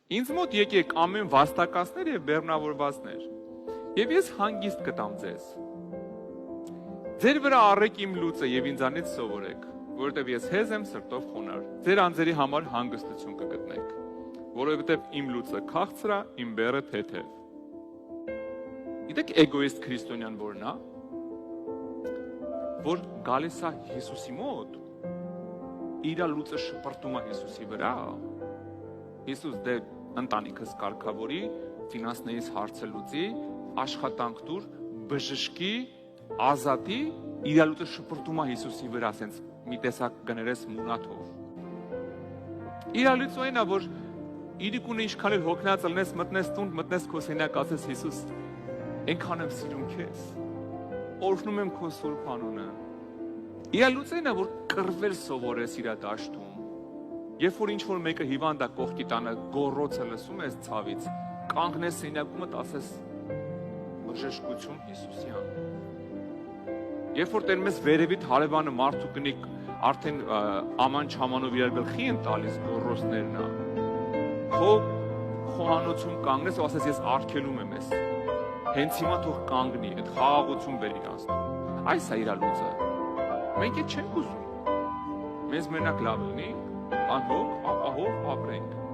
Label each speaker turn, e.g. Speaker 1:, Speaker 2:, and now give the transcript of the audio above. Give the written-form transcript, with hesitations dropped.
Speaker 1: Ինձ մոտ եկեք ամեն վաստակացներ եւ բեռնավորվածներ։ Եվ ես հանգիստ կտամ ձեզ։ Ձեր վրա առեք իմ լուծը եւ ինձանից սովորեք, որովհետեւ ես հեզ եմ սրտով խոնար։ Ձեր անձերի համար հանգստություն կգտնեք, որովհետեւ իմ լուծը քաղցր է, իմ բեռը թեթև։ Գիտեք էգոիստ քրիստոնյան որն է, որ գալիս է Հիսուսի մոտ, իր լուծը շպրտում է Հիսուսի վրա։ Հիսուս դե ընտանիքս կարգավորի, ֆինանսներից հարցը լուծի, աշխատանք տուր, բժշկի, ազատի, իր լուծը շպրտում է Հիսուսի վրա, ասենց մի տեսակ գներես մունաթով։ Իր լուծը այն է, որ իրիկունը ինչքան էլ հոգնած ելնես, մտնես տուն, մտնես քո սենյակ, ասես Հիսուս, այնքան եմ սիրում քեզ, օրհնում եմ քո սուրբ անունը։ Իր լուծը այն է, որ կռվել սովորես իր դաշտում։ Երբ որ ինչ-որ մեկը հիվանդ է կողքի տանը, գոռոցը լսում ես ցավից, կանգնես սենյակումդ, ասես բժշկություն Հիսուսի անունով։ Երբ որ տերում ես վերևիդ հարևանը մարդու կնի արդեն աման չամանով իր գլխի են տալիս գոռոցներն է, քո խոհանոցում կանգնես ու ասես ես արգելում եմ ես, հենց հիմա թող կանգնի, այդ խաղաղություն բերի անցնում։ Այս է իր լուծը։ Մենք այդ չենք ուզում։ Մեզ մենակ լավ լինի, անհոգ, ապահով ապրենք։